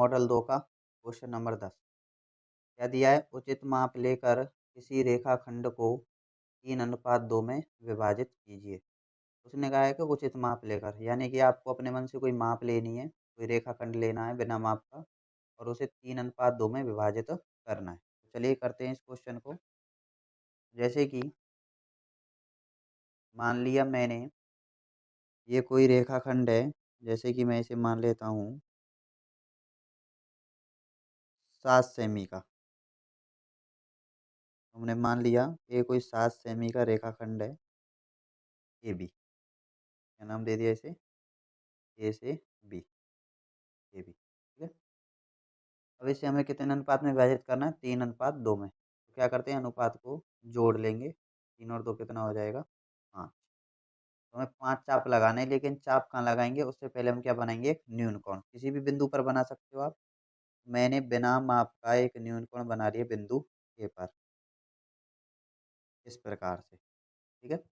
Model 2 का question number 10। क्या दिया है? उचित माप लेकर किसी रेखाखंड को 3:2 में विभाजित कीजिए। उसने कहा है कि उचित माप लेकर, यानी कि आपको अपने मन से कोई माप लेनी है, कोई रेखाखंड लेना है बिना माप का और उसे 3:2 में विभाजित करना है। तो चलिए करते हैं इस क्वेश्चन को। जैसे कि मान लिया मैंने ये कोई रेखाखंड है, जैसे कि मैं इसे मान लेता हूँ 7 सेमी का। हमने मान लिया ये कोई 7 सेमी का रेखाखंड है ए बी। क्या नाम दे दिया इसे? ए से बी, ए बी, ठीक है। अब इसे हमें कितने अनुपात में विभाजित करना है? 3:2 में। तो क्या करते हैं, अनुपात को जोड़ लेंगे। 3 और 2 कितना हो जाएगा? 5। तो हमें 5 चाप लगाने हैं, लेकिन चाप कहाँ लगाएंगे उससे पहले हम क्या बनाएंगे? एक न्यूनकोण। किसी भी बिंदु पर बना सकते हो आप। मैंने बिना माप का एक न्यूनकोण बना लिया बिंदु ए पर, इस प्रकार से, ठीक है।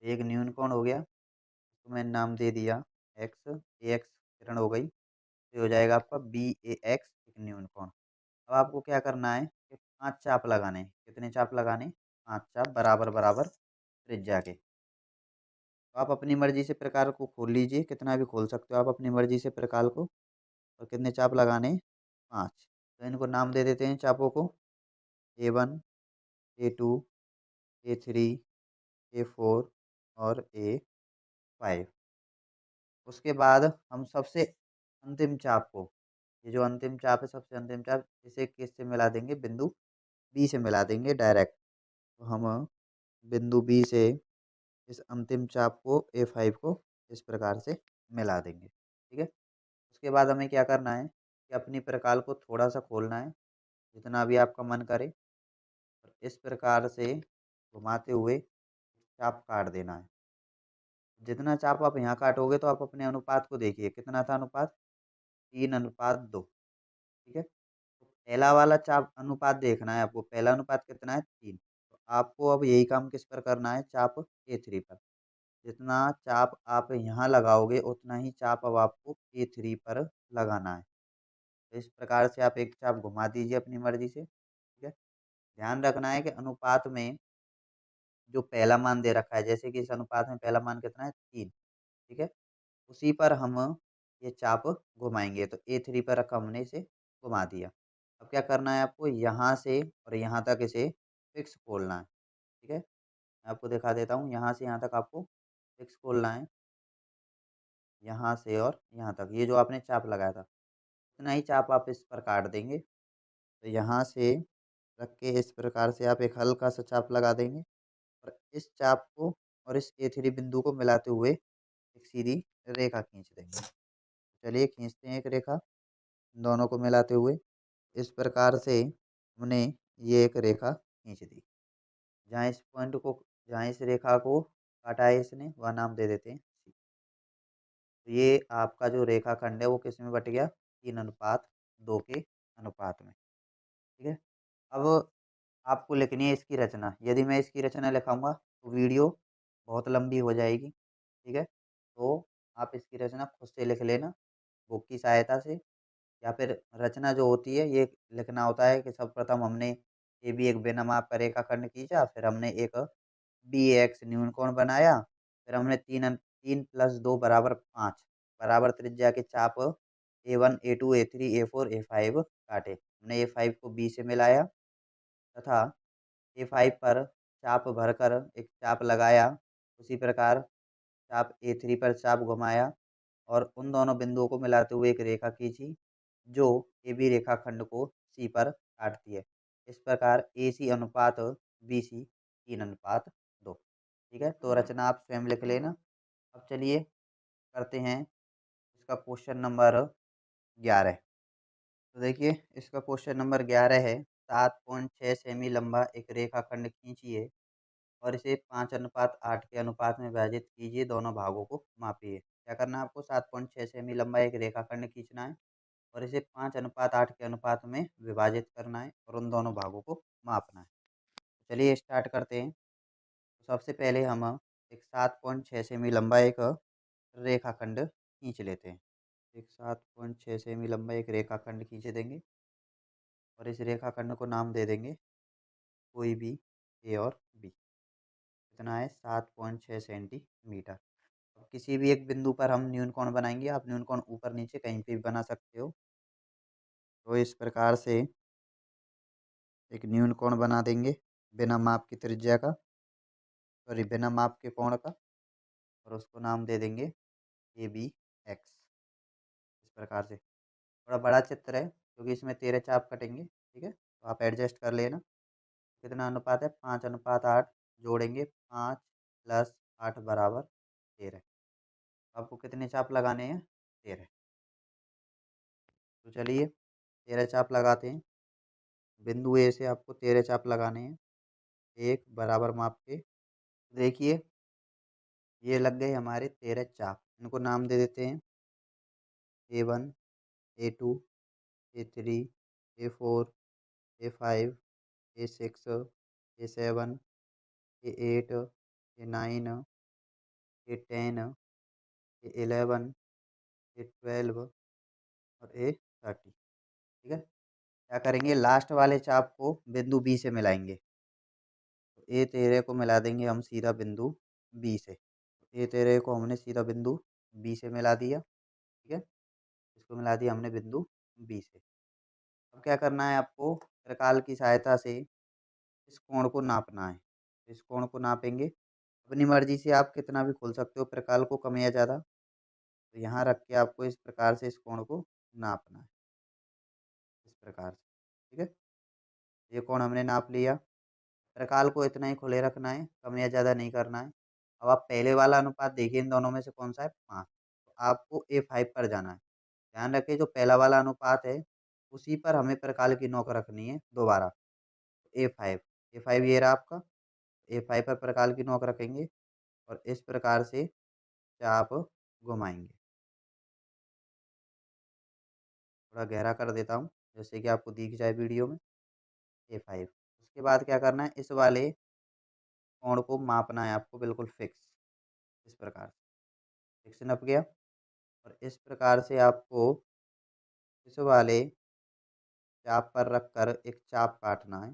एक न्यूनकोण हो गया, तो मैंने नाम दे दिया एक्स। ए एक्स किरण हो गई, तो हो जाएगा आपका बी ए एक्स, एक न्यूनकोण। अब आपको क्या करना है कि 5 चाप लगाने हैं। कितने चाप लगाने? 5 चाप बराबर बराबर त्रिज्या के। तो आप अपनी मर्जी से प्रकार को खोल लीजिए, कितना भी खोल सकते हो आप अपनी मर्जी से प्रकार को। और कितने चाप लगाने? 5। तो इनको नाम दे देते हैं चापों को, A1, A2, A3, A4 और A5। उसके बाद हम सबसे अंतिम चाप को, ये जो अंतिम चाप है, सबसे अंतिम चाप, इसे किससे मिला देंगे? बिंदु बी से मिला देंगे डायरेक्ट। तो हम बिंदु बी से इस अंतिम चाप को A5 को इस प्रकार से मिला देंगे, ठीक है। उसके बाद हमें क्या करना है कि अपनी प्रकार को थोड़ा सा खोलना है, जितना भी आपका मन करे, और इस प्रकार से घुमाते हुए चाप काट देना है। जितना चाप आप यहाँ काटोगे तो आप अपने अनुपात को देखिए, कितना था अनुपात? 3:2, ठीक है। तो पहला वाला चाप अनुपात देखना है आपको, पहला अनुपात कितना है? 3। तो आपको अब यही काम किस पर करना है? चाप A3 पर। जितना चाप आप यहाँ लगाओगे उतना ही चाप अब आपको A3 पर लगाना है। तो इस प्रकार से आप एक चाप घुमा दीजिए अपनी मर्जी से, ठीक है। ध्यान रखना है कि अनुपात में जो पहला मान दे रखा है, जैसे कि इस अनुपात में पहला मान कितना है? 3, ठीक है। उसी पर हम ये चाप घुमाएंगे। तो A3 पर रखा, हमने इसे घुमा दिया। अब क्या करना है आपको? यहाँ से और यहाँ तक इसे फिक्स खोलना है, ठीक है। मैं आपको दिखा देता हूँ, यहाँ से यहाँ तक आपको फिक्स खोलना है, यहाँ से और यहाँ तक। ये जो आपने चाप लगाया था, इतना ही चाप आप इस पर काट देंगे। तो यहाँ से रख के इस प्रकार से आप एक हल्का सा चाप लगा देंगे और इस चाप को और इस A3 बिंदु को मिलाते हुए एक सीधी रेखा खींच देंगे। चलिए खींचते हैं एक रेखा, दोनों को मिलाते हुए। इस प्रकार से हमने ये एक रेखा खींच दी। जहाँ इस पॉइंट को, जहाँ इस रेखा को काटा है इसने, वह नाम दे देते हैं C। तो ये आपका जो रेखाखंड है वो किस में बट गया? 3:2 के अनुपात में, ठीक है। अब आपको लिखनी है इसकी रचना। यदि मैं इसकी रचना लिखाऊंगा तो वीडियो बहुत लंबी हो जाएगी, ठीक है। तो आप इसकी रचना खुद से लिख लेना बुक की सहायता से, या फिर रचना जो होती है ये लिखना होता है कि सर्वप्रथम हमने ए बी एक बेनमाप का रेखाखंड खींचा, फिर हमने एक बी एक्स न्यूनकोण बनाया, फिर हमने 3 + 2 = 5 बराबर त्रिज्या के चाप A1, A2, A3, A4, A5 काटे। हमने A5 को B से मिलाया तथा A5 पर चाप भरकर एक चाप लगाया। उसी प्रकार चाप A3 पर चाप घुमाया और उन दोनों बिंदुओं को मिलाते हुए एक रेखा खींची, जो AB रेखाखंड को C पर काटती है। इस प्रकार AC अनुपात BC 3:2, ठीक है। तो रचना आप स्वयं लिख लेना। अब चलिए करते हैं इसका क्वेश्चन नंबर 11। तो देखिए इसका क्वेश्चन नंबर 11 है, 7.6 सेमी लंबा एक रेखाखंड खींचिए और इसे 5:8 के अनुपात में विभाजित कीजिए, दोनों भागों को मापिए। क्या करना है आपको? 7.6 सेमी लंबा एक रेखाखंड खींचना है और इसे 5:8 के अनुपात में विभाजित करना है और उन दोनों भागों को मापना है। तो चलिए स्टार्ट करते हैं। तो सबसे पहले हम एक 7.6 सेमी लंबा एक रेखाखंड खींच लेते हैं। एक 7.6 सेमी लंबा एक रेखाखंड खींच देंगे और इस रेखाखंड को नाम दे देंगे कोई भी ए और बी। कितना है 7.6 सेंटीमीटर। अब किसी भी एक बिंदु पर हम न्यून कोण बनाएंगे, आप न्यून कोण ऊपर नीचे कहीं पे भी बना सकते हो। तो इस प्रकार से एक न्यून कोण बना देंगे बिना माप की त्रिज्या का, सॉरी बिना माप के कोण का, और उसको नाम दे देंगे ए बी एक्स। इस प्रकार से थोड़ा बड़ा चित्र है क्योंकि इसमें 13 चाप कटेंगे, ठीक है, तो आप एडजस्ट कर लेना। कितना अनुपात है 5:8 जोड़ेंगे 5 + 8 बराबर 13। आपको कितने चाप लगाने हैं 13। तो चलिए 13 चाप लगाते हैं। बिंदु ए से आपको 13 चाप लगाने हैं एक बराबर माप के। देखिए ये लग गए हमारे 13 चाप। इनको नाम दे देते हैं A1, A2, A3, A4, A5, A6, A7, A8, A9, A10, A11, A12 और A13। ठीक है, क्या करेंगे लास्ट वाले चाप को बिंदु बी से मिलाएंगे। तो A13 को मिला देंगे हम सीधा बिंदु बी से। A13 को हमने सीधा बिंदु बी से मिला दिया, ठीक है, इसको मिला दिया हमने बिंदु बी से। अब क्या करना है आपको त्रिकाल की सहायता से इस कोण को नापना है। इस कोण को नापेंगे, अपनी मर्जी से आप कितना भी खोल सकते हो प्रकाल को, कम या ज़्यादा। तो यहाँ रख के आपको इस प्रकार से इस कोण को नापना है, इस प्रकार से, ठीक है। ये कोण हमने नाप लिया। प्रकाल को इतना ही खुले रखना है, कम या ज़्यादा नहीं करना है। अब आप पहले वाला अनुपात देखिए इन दोनों में से कौन सा है 5, तो आपको A5 पर जाना है। ध्यान रखिए जो पहला वाला अनुपात है उसी पर हमें प्रकाल की नोक रखनी है दोबारा। A5, A5 ये रहा आपका। A5 पर प्रकाल की नोक रखेंगे और इस प्रकार से चाप घुमाएंगे। थोड़ा गहरा कर देता हूँ जैसे कि आपको दिख जाए वीडियो में। A5 उसके बाद क्या करना है इस वाले कोण को मापना है आपको बिल्कुल फिक्स, इस प्रकार से फिक्स नप गया। और इस प्रकार से आपको इस वाले चाप पर रख कर एक चाप काटना है।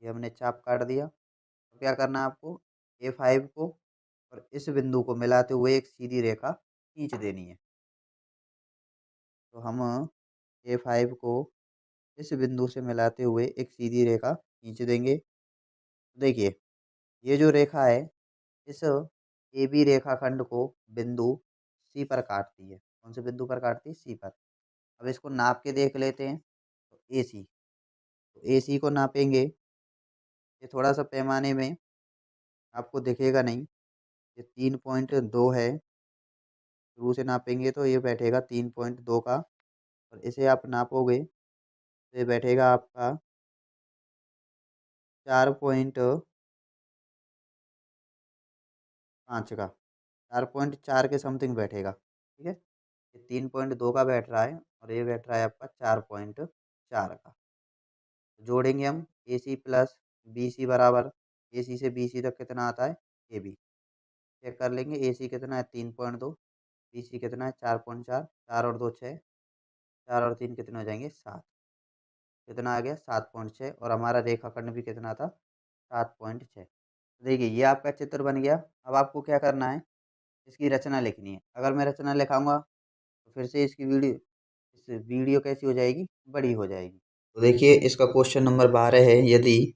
ये हमने चाप काट दिया। तो क्या करना है आपको A5 को और इस बिंदु को मिलाते हुए एक सीधी रेखा खींच देनी है। तो हम A5 को इस बिंदु से मिलाते हुए एक सीधी रेखा खींच देंगे। देखिए ये जो रेखा है इस ए बी रेखाखंड को बिंदु सी पर काटती है। कौन से बिंदु पर काटती है सी पर। अब इसको नाप के देख लेते हैं। तो ए सी, तो ए सी को नापेंगे। ये थोड़ा सा पैमाने में आपको दिखेगा नहीं, ये 3.2 है। शुरू से नापेंगे तो ये बैठेगा 3.2 का, और इसे आप नापोगे तो ये बैठेगा आपका 4.5 का, 4.4 के समथिंग बैठेगा, ठीक है। ये 3.2 का बैठ रहा है और ये बैठ रहा है आपका 4.4 का। जोड़ेंगे हम ए सी प्लस बी सी बराबर, ए सी से बी सी तक कितना आता है ए बी। चेक कर लेंगे ए सी कितना है 3.2, बी सी कितना है 4.4, 4 और 2 6, 4 और 3 कितने हो जाएंगे 7। कितना आ गया 7.6, और हमारा रेखाखंड भी कितना था 7.6। देखिए ये आपका चित्र बन गया। अब आपको क्या करना है इसकी रचना लिखनी है। अगर मैं रचना लिखाऊंगा तो फिर से इस वीडियो कैसी हो जाएगी बड़ी हो जाएगी। तो देखिए इसका क्वेश्चन नंबर 12 है, यदि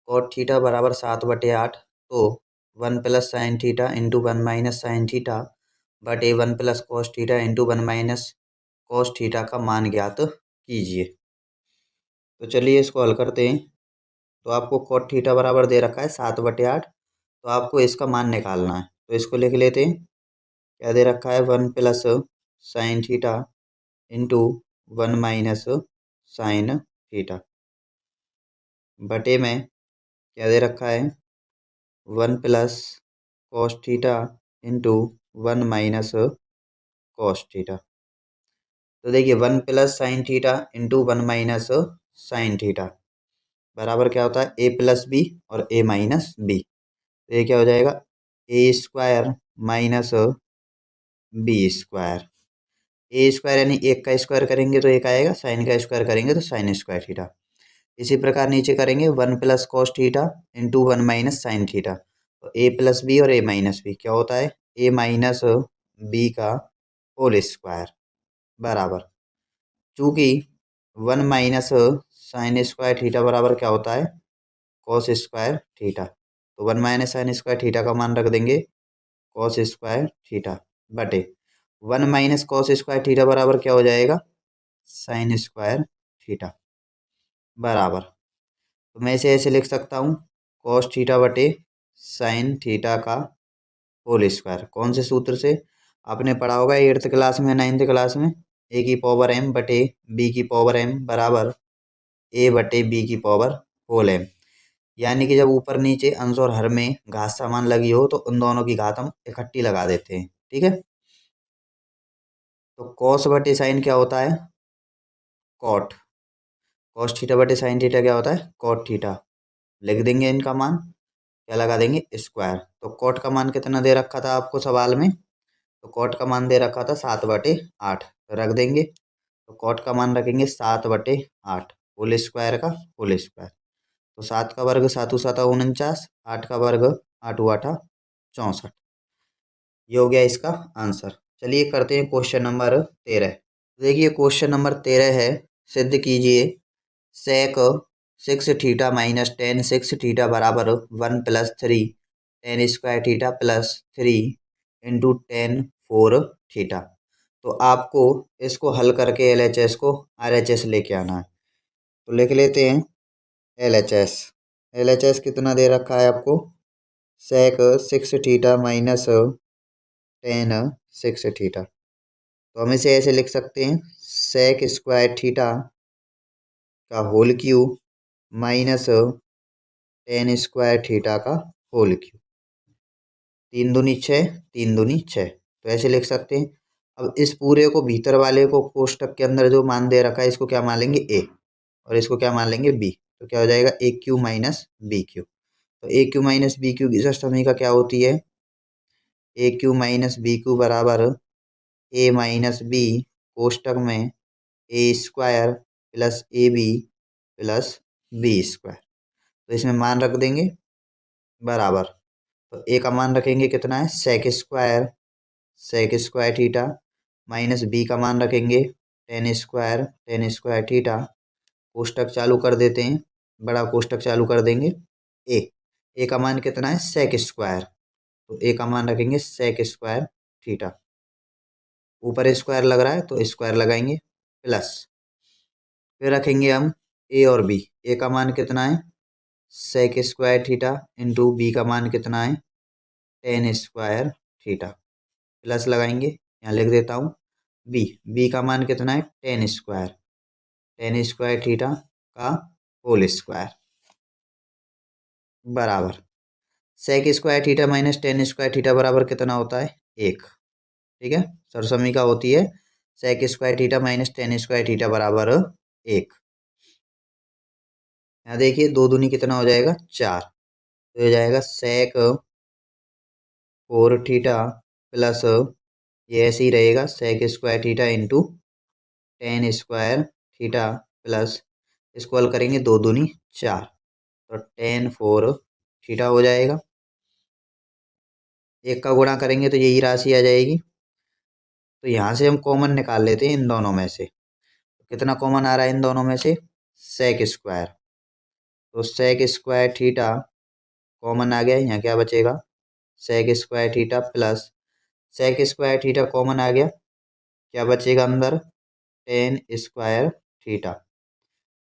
cot थीटा बराबर 7/8 तो 1 + sin theta into 1 - sin theta बटे 1 + cos theta into 1 - cos theta का मान ज्ञात कीजिए। तो चलिए इसको हल करते हैं। तो आपको cot थीटा बराबर दे रखा है 7/8, तो आपको इसका मान निकालना है। तो इसको लिख लेते हैं। क्या दे रखा है 1 + sin theta into 1 - sin theta बटे में क्या दे रखा है 1 + cos theta into 1 - cos theta. तो देखिए 1 + sin theta into 1 - sin theta बराबर क्या होता है a + b और a - b। तो ये क्या हो जाएगा a² - b²। ए स्क्वायर यानी 1 का स्क्वायर करेंगे तो 1 आएगा, साइन का स्क्वायर करेंगे तो साइन स्क्वायर थीटा। इसी प्रकार नीचे करेंगे 1 plus cos theta into 1 minus sine theta. तो ए प्लस बी और ए माइनस बी क्या होता है, ए माइनस बी का होल स्क्वायर बराबर, चूंकि 1 माइनस साइन स्क्वायर थीटा बराबर क्या होता है, कॉस स्क्वायर थीटा। तो 1 माइनस साइन स्क्वायर थीटा का मान रख देंगे कॉस स्क्वायर थीटा बटे 1 माइनस कॉस स्क्वायर थीटा बराबर क्या हो जाएगा, साइन स्क्वायर थीटा बराबर। तो मैं इसे ऐसे लिख सकता हूँ, कॉस थीटा बटे साइन थीटा का होल स्क्वायर। कौन से सूत्र से, आपने पढ़ा होगा 8th क्लास में 9th क्लास में, ए की पावर एम बटे बी की पावर एम बराबर ए बटे बी की पावर होल एम। यानी कि जब ऊपर नीचे अंश और हर में घात समान लगी हो तो उन दोनों की घात हम इकट्ठी लगा देते हैं, ठीक है। तो कॉस बटे साइन क्या होता है, कॉट। कॉस थीटा बटे साइन थीटा क्या होता है, कॉट थीटा। लिख देंगे इनका मान, क्या लगा देंगे, स्क्वायर। तो कॉट का मान कितना दे रखा था आपको सवाल में, तो कॉट का मान दे रखा था 7/8 रख देंगे। तो कॉट का मान रखेंगे 7/8 होल स्क्वायर का होल स्क्वायर। तो 7 का वर्ग 7 7 49, 8 का वर्ग 8 8 64। ये हो गया इसका आंसर। चलिए करते हैं क्वेश्चन नंबर 13। देखिए क्वेश्चन नंबर 13 है, सिद्ध कीजिए सेक 6 थीटा माइनस टेन 6 थीटा बराबर 1 + 3 ten square theta plus 3 into ten 4 theta. तो आपको इसको हल करके LHS को RHS लेके आना है। तो लिख लेते हैं LHS। LHS कितना दे रखा है आपको, sec 6 theta minus tan 6 theta. तो हम इसे ऐसे लिख सकते हैं, सेक स्क्वायर थीटा का whole cube minus tan square theta का होल क्यूब। 3 दूनी 6, 3 दूनी 6। तो ऐसे लिख सकते हैं। अब इस पूरे को भीतर वाले को कोष्टक के अंदर जो मान दे रखा है इसको क्या मान लेंगे, ए, और इसको क्या मान लेंगे, बी। तो क्या हो जाएगा, A Q minus B Q. तो A Q minus B Q की जस्ट समीकरण क्या होती है, A Q minus B Q बराबर ए माइनस बी कोष्टक में A square plus A B plus B square. तो इसमें मान रख देंगे बराबर। तो ए का मान रखेंगे कितना है, sec square theta minus B का मान रखेंगे टेन स्क्वायर थीटा। कोष्टक चालू कर देते हैं, बड़ा कोष्टक चालू कर देंगे। ए ए का मान कितना है, सेक स्क्वायर। तो ए का मान रखेंगे सेक स्क्वायर थीटा। ऊपर स्क्वायर लग रहा है तो स्क्वायर लगाएंगे प्लस, फिर रखेंगे हम ए और बी। ए का मान कितना है, sec square theta into B का मान कितना है, टेन स्क्वायर थीटा। प्लस लगाएंगे, यहाँ लिख देता हूँ बी। बी का मान कितना है, टेन स्क्वायर थीटा का होल स्क्वायर बराबर sec square theta minus tan square theta बराबर कितना होता है, 1। ठीक है, सरसमीका होती है sec square theta minus tan square theta बराबर 1। यहाँ देखिए 2 दूनी कितना हो जाएगा, 4। तो हो जाएगा सेक 4 थीटा प्लस, ये ऐसे ही रहेगा, sec square theta into tan square theta plus, इसको हल करेंगे 2 दूनी 4, तो टेन 4 थीटा हो जाएगा। एक का गुणा करेंगे तो यही राशि आ जाएगी। तो यहाँ से हम कॉमन निकाल लेते हैं इन दोनों में से। कितना कॉमन आ रहा है इन दोनों में से, सेक स्क्वायर। तो सेक स्क्वायर थीटा कॉमन आ गया, यहाँ क्या बचेगा, sec square theta plus sec square theta common आ गया, क्या बचेगा अंदर, टेन स्क्वायर थीटा।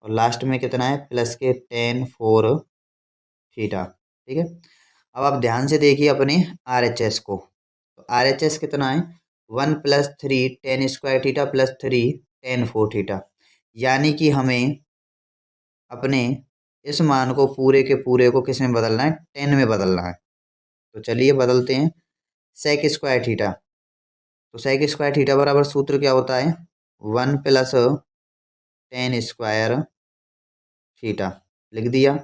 और लास्ट में कितना है, प्लस के टेन 4 थीटा। ठीक है, अब आप ध्यान से देखिए अपने RHS को। तो RHS कितना है, 1 + 3 ten square theta plus 3 ten 4 theta. यानी कि हमें अपने इस मान को पूरे के पूरे को किस में बदलना है, 10 में बदलना है। तो चलिए बदलते हैं, सेक स्क्वायर थीटा। तो सेक स्क्वायर थीटा बराबर सूत्र क्या होता है, 1 + टेन स्क्वायर थीटा। लिख दिया।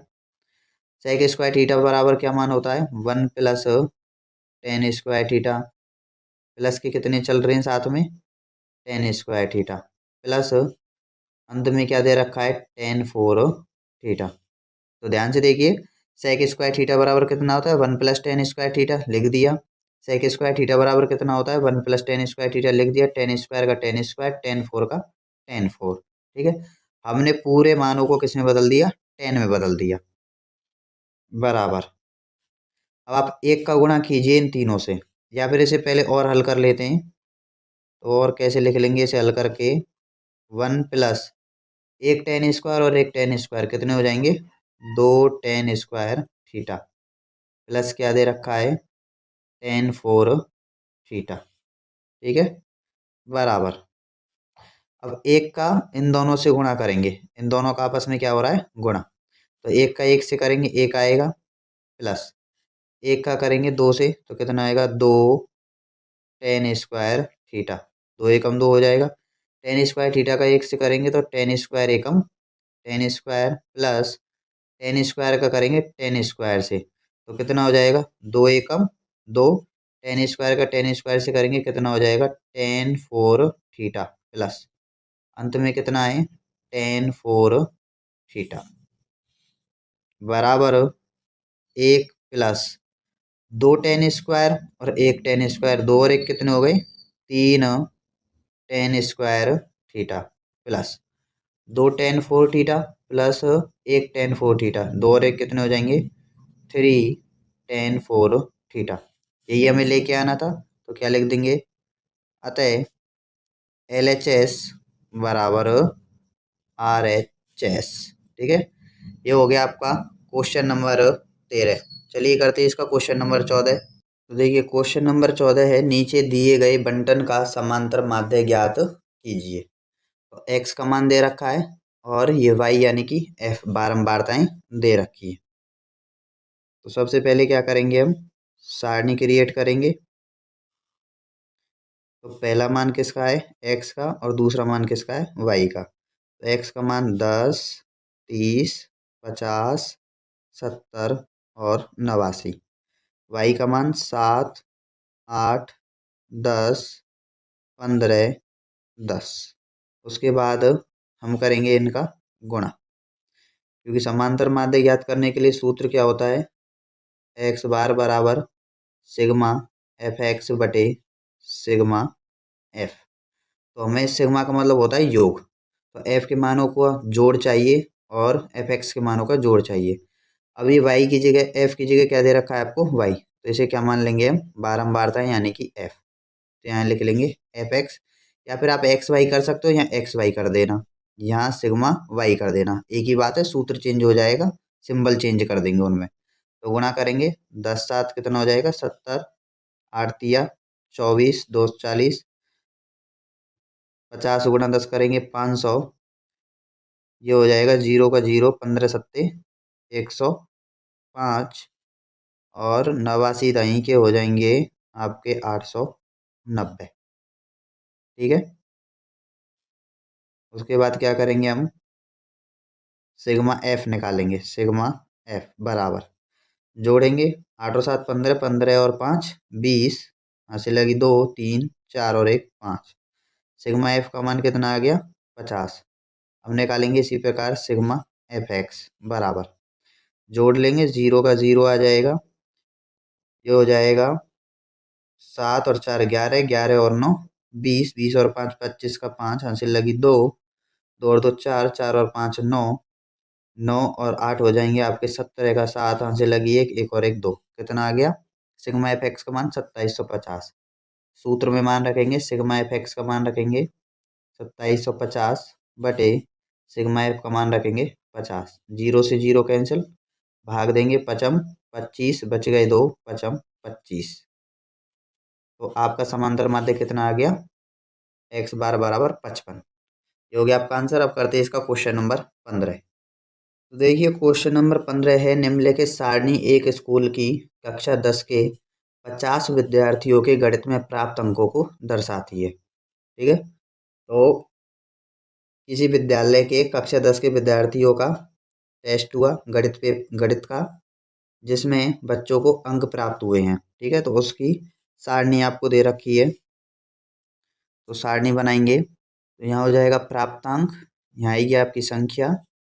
सेक स्क्वायर थीटा बराबर क्या मान होता है, 1 + टेन स्क्वायर थीटा प्लस के कितने चल रहे हैं साथ में, टेन स्क्वायर थीटा प्लस अंत में क्या दे रखा है टेन फोर थीटा। तो ध्यान से देखिए सेक स्क्वायर थीटा बराबर कितना होता है 1 + tan² थीटा लिख दिया। सेक स्क्वायर थीटा बराबर कितना होता है 1 + tan² थीटा लिख दिया। टेन स्क्वायर का टेन स्क्वायर टेन फोर का टेन फोर। ठीक है हमने पूरे मानों को किस में बदल दिया टेन में बदल दिया बराबर। अब आप एक का गुणा कीजिए इन तीनों से या फिर इसे पहले और हल कर लेते हैं। तो और कैसे लिख लेंगे इसे हल करके 1 + एक टेन स्क्वायर और एक टेन स्क्वायर कितने हो जाएंगे 2 tan² थीटा प्लस क्या दे रखा है टेन फोर थीटा। ठीक है बराबर। अब एक का इन दोनों से गुणा करेंगे इन दोनों का आपस में क्या हो रहा है गुणा। तो एक का एक से करेंगे एक आएगा प्लस एक का करेंगे दो से तो कितना आएगा 2 tan² थीटा। दो एकम दो हो जाएगा। टेन स्क्वायर थीटा का एक से करेंगे तो टेन स्क्वायर एकम ten square plus ten square का करेंगे टेन स्क्वायर से तो कितना हो जाएगा दो एकम दो। टेन स्क्वायर का टेन स्क्वायर से करेंगे कितना हो जाएगा टेन फोर थीटा प्लस अंत में कितना है टेन फोर थीटा बराबर एक प्लस 2 tan² और एक टेन स्क्वायर दो और एक कितने हो गए 3 tan² theta plus 2 tan4 theta plus एक tan4 थीटा दो और एक कितने हो जाएंगे 3 tan4 थीटा। यही हमें लेके आना था तो क्या लिख देंगे अतः LHS बराबर RHS। ठीक है ये हो गया आपका क्वेश्चन नंबर 13। चलिए करते हैं इसका क्वेश्चन नंबर 14। तो देखिए क्वेश्चन नंबर 14 है नीचे दिए गए बंटन का समांतर माध्य ज्ञात कीजिए। तो x का मान दे रखा है और ये y यानी कि f बारंबारताएं दे रखी है। तो सबसे पहले क्या करेंगे हम सारणी क्रिएट करेंगे। तो पहला मान किसका है x का और दूसरा मान किसका है y का। तो x का मान 10 30 50 70 और 89। y का मान 7 8 10 15 10। उसके बाद हम करेंगे इनका गुणा क्योंकि समांतर माध्य ज्ञात करने के लिए सूत्र क्या होता है x बार बराबर सिग्मा एफ एक्स बटे सिग्मा एफ। तो हमें सिग्मा का मतलब होता है योग। तो एफ के मानों को जोड़ चाहिए और एफ एक्स के मानों का जोड़ चाहिए। अभी वाई की जगह एफ की जगह क्या दे रखा है आपको वाई तो इसे क्या मान लेंगे हम बारंबारता यानी कि एफ। तो यहाँ लिख लेंगे एफ एक्स या फिर आप एक्स वाई कर सकते हो या एक्स वाई कर देना यहाँ सिग्मा वाई कर देना एक ही बात है सूत्र चेंज हो जाएगा सिंबल चेंज कर देंगे उनमें। तो गुणा करेंगे 10 7 कितना हो जाएगा 70 8 तिया 24 2 40 50 गुणा 10 करेंगे 500। ये हो जाएगा जीरो का जीरो 15 सत्ते 105 और 89 दही के हो जाएंगे आपके 890। ठीक है उसके बाद क्या करेंगे हम सिग्मा एफ निकालेंगे सिग्मा एफ बराबर जोड़ेंगे 8 और 7 15 15 और 5 20 यहाँ से लगी 2 3 4 और 1 5। सिग्मा एफ का मान कितना आ गया 50। अब निकालेंगे इसी प्रकार सिग्मा एफ एक्स बराबर जोड़ लेंगे जीरो का जीरो आ जाएगा। ये हो जाएगा 7 और 4 11 11 और 9 20 20 और 5 25 का 5 हासिल लगी 2 2 और 2 4 4 और 5 9 9 और 8 हो जाएंगे आपके 17 का 7 हासिल लगी 1 1 और 1 2 कितना आ गया सिग्मा एफ एक्स का मान 2750। सूत्र में मान रखेंगे सिग्मा एफ एक्स का मान रखेंगे 2750 बटे सिग्मा एफ का मान रखेंगे 50। जीरो से जीरो कैंसिल भाग देंगे पचम 25 बच गए 2 पचम 25। तो आपका समांतर माध्य कितना आ गया x बार बराबर 55। ये हो गया आपका आंसर। अब करते हैं इसका क्वेश्चन नंबर 15। तो देखिए क्वेश्चन नंबर 15 है निम्नलिखित सारणी एक स्कूल की कक्षा 10 के 50 विद्यार्थियों के गणित में प्राप्त अंकों को दर्शाती है। ठीक है तो किसी विद्यालय के कक्षा 10 के विद्यार्थियों का टेस्ट हुआ गणित का जिसमें बच्चों को अंक प्राप्त हुए हैं। ठीक है तो उसकी सारणी आपको दे रखी है। तो सारणी बनाएंगे तो यहाँ हो जाएगा प्राप्तांक, यहाँ आएगी आपकी संख्या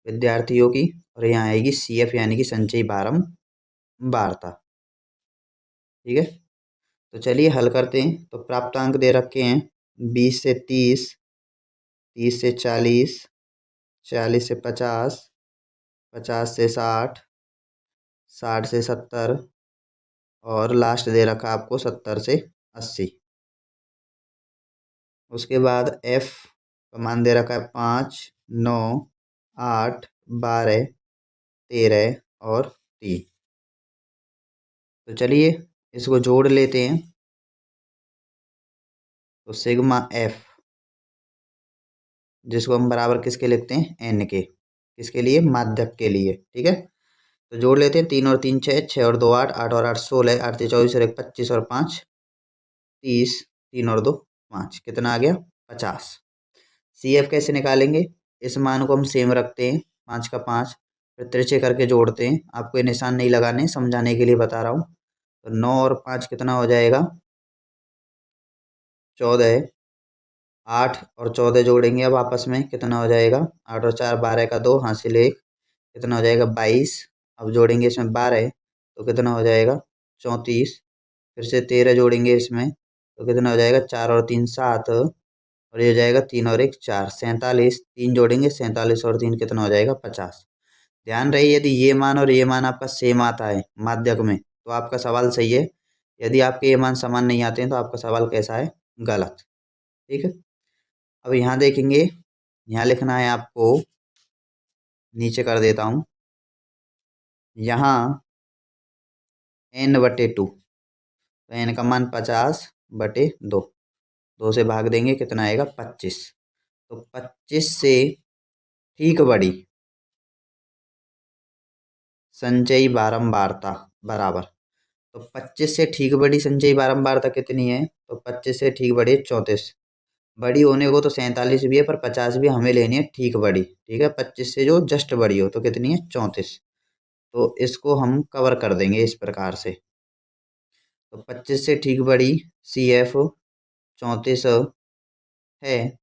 विद्यार्थियों की, और यहाँ आएगी CF यानी कि संचयी बारंबारता। ठीक है, तो चलिए हल करते हैं। तो प्राप्तांक दे रखे हैं 20 से 30, 30 से 40, 40 से 50, 50 से 60, 60 से 70, और लास्ट दे रखा आपको 70 से 80। उसके बाद F का मान दे रखा है 5, 9, 8, 12, 13 और 3। तो चलिए इसको जोड़ लेते हैं। तो सिग्मा F, जिसको हम बराबर किसके लिखते हैं, N के, किसके लिए, माध्यक के लिए। ठीक है, तो जोड़ लेते हैं। 3 और 3 6, 6 और 2 8, 8 और 8 16, 8 से 24 और 1 25 और 5 30, 3 और 2 5, कितना आ गया, 50। CF कैसे निकालेंगे, इस मान को हम सेम रखते हैं, 5 का 5, फिर तिरछे करके जोड़ते हैं। आपको ये निशान नहीं लगाने, समझाने के लिए बता रहा हूँ। तो 9 और 5 कितना हो जाएगा, 14। 8 और 14 जोड़ेंगे अब आपस में, कितना हो जाएगा, 8 और 4 12 का 2 हासिल 1, कितना हो जाएगा, 22। अब जोड़ेंगे इसमें 12 तो कितना हो जाएगा, 34। फिर से 13 जोड़ेंगे इसमें तो कितना हो जाएगा, 4 और 3 7, और ये हो जाएगा 3 और 1 4, 47। 3 जोड़ेंगे 47 और 3 कितना हो जाएगा, 50। ध्यान रहे यदि ये मान और ये मान आपका सेम आता है माध्यक में तो आपका सवाल सही है। यदि आपके ये मान समान नहीं आते हैं तो आपका सवाल कैसा है, गलत। ठीक है, अब यहाँ देखेंगे, यहाँ लिखना है आपको, नीचे कर देता हूँ, यहाँ n/2, तो n का मान 50/2, 2 से भाग देंगे कितना आएगा, 25। तो 25 से ठीक बड़ी संचयी बारंबारता बराबर, तो 25 से ठीक बड़ी संचयी बारंबारता कितनी है, तो 25 से ठीक बड़ी 34। बड़ी होने को तो 47 भी है, पर 50 भी हमें लेनी है ठीक बड़ी। ठीक है, 25 से जो जस्ट बड़ी हो तो कितनी है, 34। तो इसको हम कवर कर देंगे इस प्रकार से। तो 25 से ठीक बड़ी CF 34 है,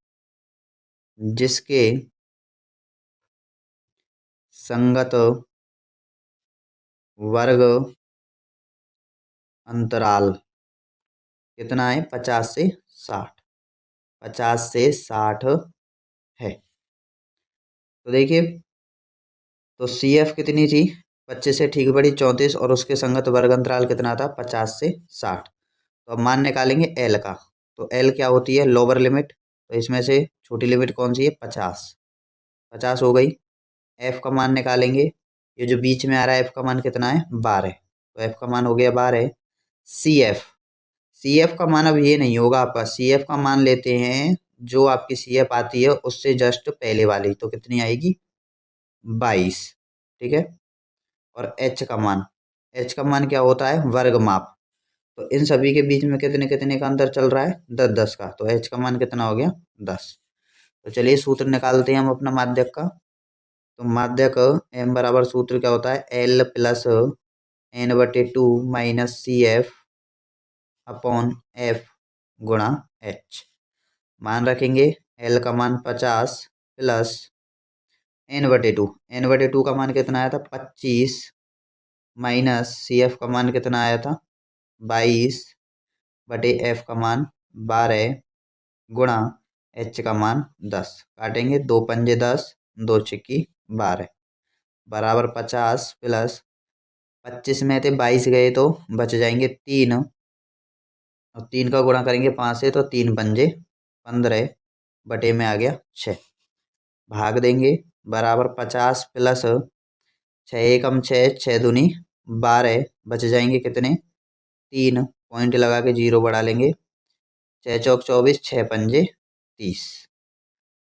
जिसके संगत वर्ग अंतराल कितना है, 50 से 60, 50 से 60 है। तो देखिए, तो CF कितनी थी, 25 से ठीक बड़ी 34, और उसके संगत वर्ग अंतराल कितना था, 50 से 60। तो अब मान निकालेंगे L का। तो L क्या होती है, लोअर लिमिट, तो इसमें से छोटी लिमिट कौन सी है, 50, 50 हो गई। F का मान निकालेंगे, ये जो बीच में आ रहा है F का मान कितना है, 12, तो F का मान हो गया 12। CF का मान अब ये नहीं होगा आपका, CF का मान लेते हैं जो आपकी CF आती है उससे जस्ट पहले वाली, तो कितनी आएगी, 22। ठीक है, और H का मान क्या होता है, वर्ग माप। तो इन सभी के बीच में कितने कितने का अंतर चल रहा है, 10 10 का, तो H का मान कितना हो गया, 10। तो चलिए सूत्र निकालते हैं हम अपना माध्यक का। तो माध्यक M बराबर सूत्र क्या होता है, L plus n/2 minus CF upon F गुणा H। मान रखेंगे L का मान 50 प्लस n/2 का मान कितना आया था, 25, माइनस CF का मान कितना आया था, 22/F का मान 12 गुणा H का मान 10। काटेंगे, 2 पंजे 10, 2 छिक्की 12, बराबर 50 प्लस 25 में थे 22 गए तो बच जाएंगे 3, और 3 का गुणा करेंगे 5 से तो 3 पंजे 15 बटे में आ गया 6, भाग देंगे, बराबर 50 प्लस 6 एकम 6, 6 दूनी 12, बच जाएंगे कितने, 3, पॉइंट लगा के 0 बढ़ा लेंगे, 6 चौक 24, 6 पंजे 30।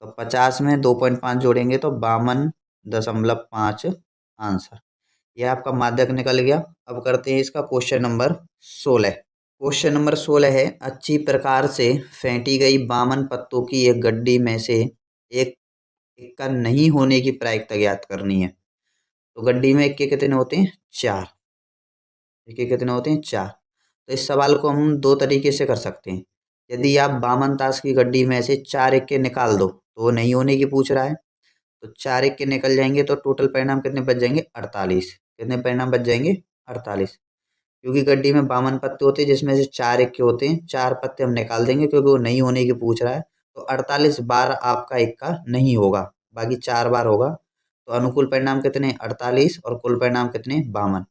तो 50 में 2.5 जोड़ेंगे तो 52.5 आंसर। यह आपका माध्यक निकल गया। अब करते हैं इसका क्वेश्चन नंबर 16। क्वेश्चन नंबर 16 है, अच्छी प्रकार से फेंटी गई 52 पत्तों की एक गड्डी में से एक इक्का नहीं होने की प्रायिकता ज्ञात करनी है। तो गड्डी में इक्के कितने होते हैं, 4, इक्के कितने होते हैं, 4। तो इस सवाल को हम दो तरीके से कर सकते हैं। यदि आप बामन ताश की गड्डी में से 4 इक्के निकाल दो तो वो नहीं होने की पूछ रहा है। तो 4 इक्के निकल जाएंगे तो टोटल परिणाम कितने बच जाएंगे? 48। कितने परिणाम बच जाएंगे? 48। क्योंकि गड्डी में 52 पत्ते होते हैं जिसमें से 4 इक्के होते हैं, 4 पत्ते हम निकाल देंगे क्योंकि वो नहीं होने की पूछ रहा है। तो 48 बार आपका इक्का नहीं होगा, बाकी 4 बार होगा। तो अनुकूल परिणाम कितने? 48 और कुल परिणाम कितने? 52।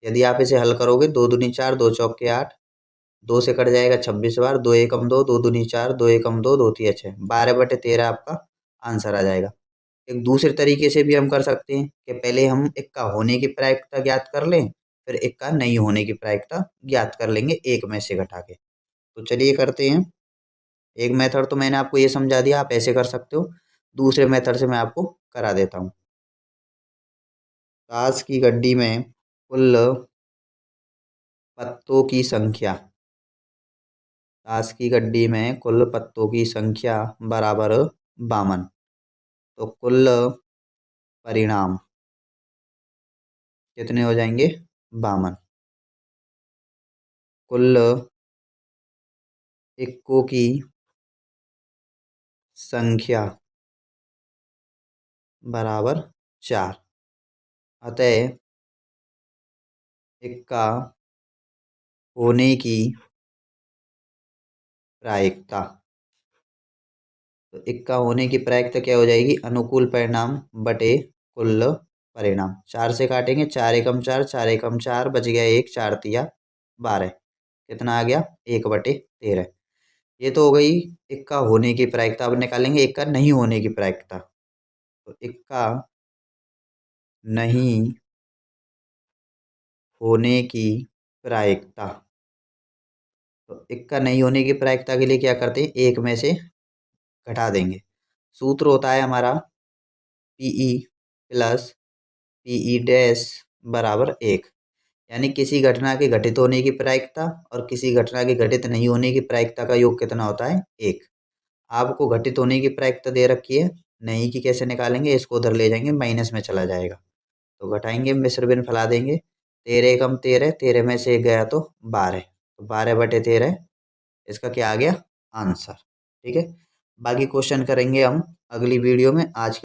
यदि आप इसे हल करोगे 2 दूनी 4, 2 चौके 8, 2 से कट जाएगा 26 बार, 2 एकम 2, 2 दूनी 4, 2 एकम 2, 2 तिया 6, 12/13 आपका आंसर आ जाएगा। एक दूसरे तरीके से भी हम कर सकते हैं कि पहले हम इक्का होने की प्रायिकता ज्ञात कर लें, फिर इक्का नहीं होने की प्रायिकता ज्ञात कर लेंगे एक में से घटा के। तो चलिए करते हैं। एक मेथड तो मैंने आपको ये समझा दिया, आप ऐसे कर सकते हो। दूसरे मेथड से मैं आपको करा देता हूँ। ताश की गड्डी में कुल पत्तों की संख्या, ताश की गड्डी में कुल पत्तों की संख्या बराबर 52। तो कुल परिणाम कितने हो जाएंगे? 52। कुल इक्कों की संख्या बराबर 4। अतः इक्का होने की प्रायिकता, तो इक्का होने की प्रायिकता क्या हो जाएगी? अनुकूल परिणाम बटे कुल परिणाम। 4 से काटेंगे, 4 एकम 4, 4 एकम 4, बच गया 1, 4 तिया 12। कितना आ गया? 1/13। ये तो हो गई इक्का होने की प्रायिकता। अब निकालेंगे इक्का नहीं होने की प्रायिकता। तो इक्का नहीं होने की प्रायिकता, तो इक्का नहीं होने की प्रायिकता के लिए क्या करते हैं? एक में से घटा देंगे। सूत्र होता है हमारा पीई प्लस पीई डैश बराबर 1। यानी किसी घटना के घटित होने की प्रायिकता और किसी घटना के घटित नहीं होने की प्रायिकता का योग कितना होता है? 1। आपको घटित होने की प्रायिकता दे रखी है, नहीं की कैसे निकालेंगे? इसको उधर ले जाएंगे, माइनस में चला जाएगा। तो घटाएंगे, मिश्र भिन्न फैला देंगे। 13 एकम 13, 13 में से 1 गया तो 12। तो 12/13 इसका क्या आ गया? आंसर। ठीक है, बाकी क्वेश्चन करेंगे हम अगली वीडियो में। आज